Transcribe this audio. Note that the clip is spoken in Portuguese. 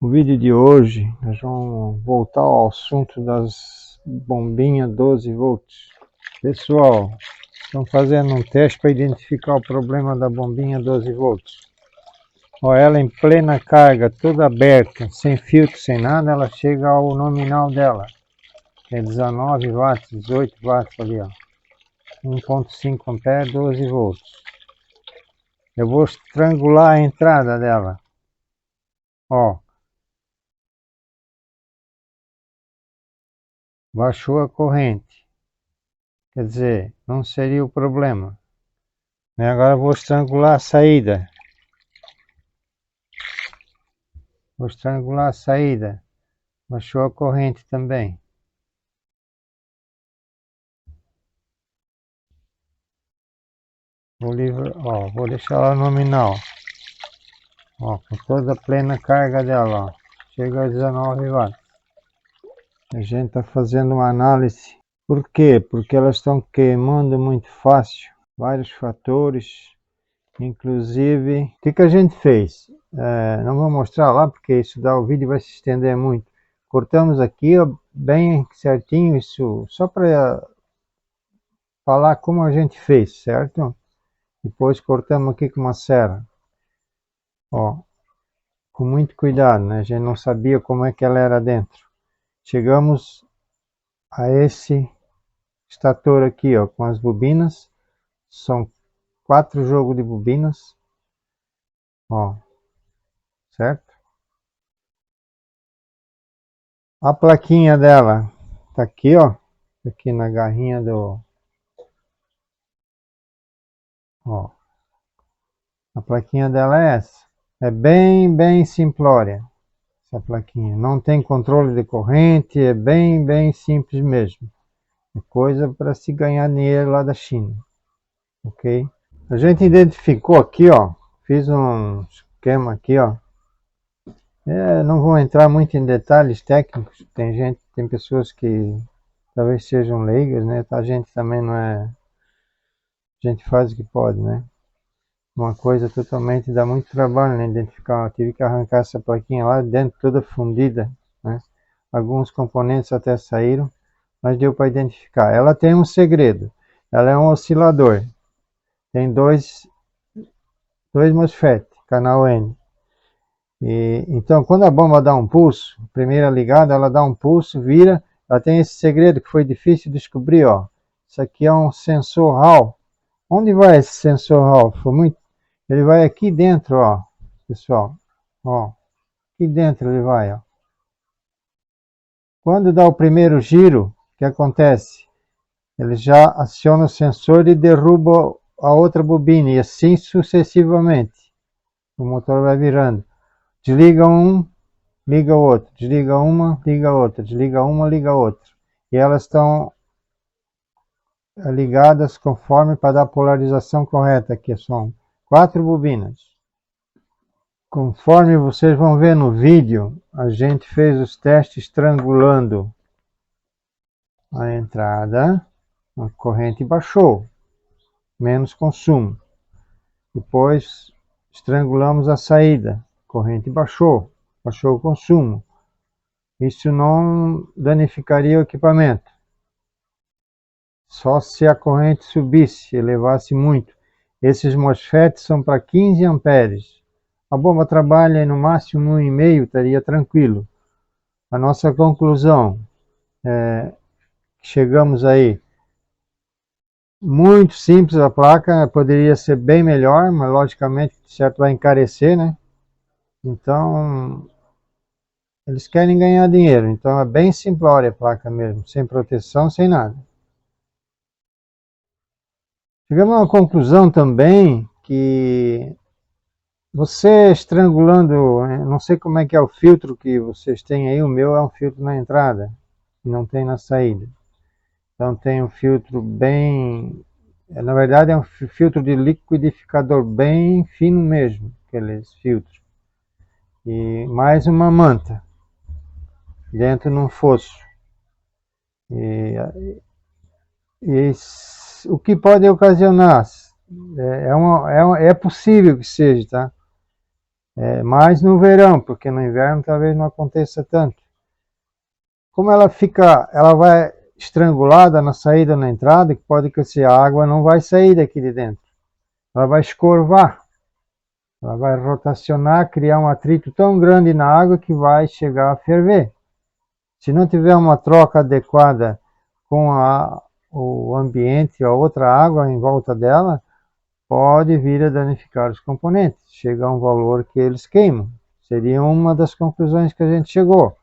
No vídeo de hoje, nós vamos voltar ao assunto das bombinhas 12 volts. Pessoal, estão fazendo um teste para identificar o problema da bombinha 12 volts. Ó, ela em plena carga, toda aberta, sem filtro, sem nada, ela chega ao nominal dela, que é 19 watts, 18 watts ali, ó. 1.5 ampere, 12 volts. Eu vou estrangular a entrada dela. Ó, baixou a corrente. Quer dizer, não seria o problema. Agora vou estrangular a saída. Vou estrangular a saída. Baixou a corrente também. Vou deixar ela nominal. Ó, com toda a plena carga dela, ó. Chega a 19 watts. A gente está fazendo uma análise. Por quê? Porque elas estão queimando muito fácil. Vários fatores. Inclusive, o que a gente fez? Não vou mostrar lá porque isso dá o vídeo vai se estender muito. Cortamos aqui, ó, bem certinho, isso só para falar como a gente fez, certo? Depois cortamos aqui com uma serra. Ó, com muito cuidado, né? A gente não sabia como é que ela era dentro. Chegamos a esse estator aqui, ó, com as bobinas. São 4 jogos de bobinas. Ó, certo? A plaquinha dela tá aqui, ó. Aqui na garrinha do... Ó. A plaquinha dela é essa. É bem simplória. Essa plaquinha. Não tem controle de corrente. É bem simples mesmo. É coisa para se ganhar dinheiro lá da China. Ok? A gente identificou aqui, ó. Fiz um esquema aqui, ó. Não vou entrar muito em detalhes técnicos. Tem pessoas que talvez sejam leigas, né? A gente também não é... A gente faz o que pode, né? Uma coisa totalmente, dá muito trabalho, né? Identificar. Eu tive que arrancar essa plaquinha lá dentro, toda fundida, né? Alguns componentes até saíram, mas deu para identificar. Ela tem um segredo. Ela é um oscilador. Tem dois MOSFET, canal N. Então, quando a bomba dá um pulso, primeira ligada, ela dá um pulso, vira. Ela tem esse segredo que foi difícil de descobrir, ó. Isso aqui é um sensor Hall. Onde vai esse sensor Hall? Ele vai aqui dentro, ó, pessoal. Ó, aqui dentro ele vai, ó. Quando dá o primeiro giro, o que acontece? Ele já aciona o sensor e derruba a outra bobina, e assim sucessivamente. O motor vai virando. Desliga um, liga o outro. Desliga uma, liga a outra. Desliga uma, liga a outra. E elas estão ligadas conforme para dar a polarização correta, que são 4 bobinas. Conforme vocês vão ver no vídeo, a gente fez os testes estrangulando a entrada, a corrente baixou, menos consumo. Depois estrangulamos a saída, corrente baixou o consumo. Isso não danificaria o equipamento, só se a corrente subisse, elevasse muito. Esses MOSFETs são para 15 amperes. A bomba trabalha no máximo 1,5, estaria tranquilo. A nossa conclusão, chegamos aí, muito simples a placa, poderia ser bem melhor, mas logicamente, certo, vai encarecer, né? Então, eles querem ganhar dinheiro, então é bem simplória a placa mesmo, sem proteção, sem nada. Chegamos a uma conclusão também que você estrangulando, não sei como é que é o filtro que vocês têm aí, o meu é um filtro na entrada, e não tem na saída. Então tem um filtro bem... Na verdade é um filtro de liquidificador bem fino mesmo, aqueles filtros. E mais uma manta dentro num fosso. E o que pode ocasionar? É possível que seja, tá? mais no verão, porque no inverno talvez não aconteça tanto. Como ela vai estrangulada na saída e na entrada, que pode que a água não vai sair daqui de dentro. Ela vai escorvar, ela vai rotacionar, criar um atrito tão grande na água que vai chegar a ferver. Se não tiver uma troca adequada com o ambiente, a outra água em volta dela, pode vir a danificar os componentes. Chega a um valor que eles queimam. Seria uma das conclusões que a gente chegou.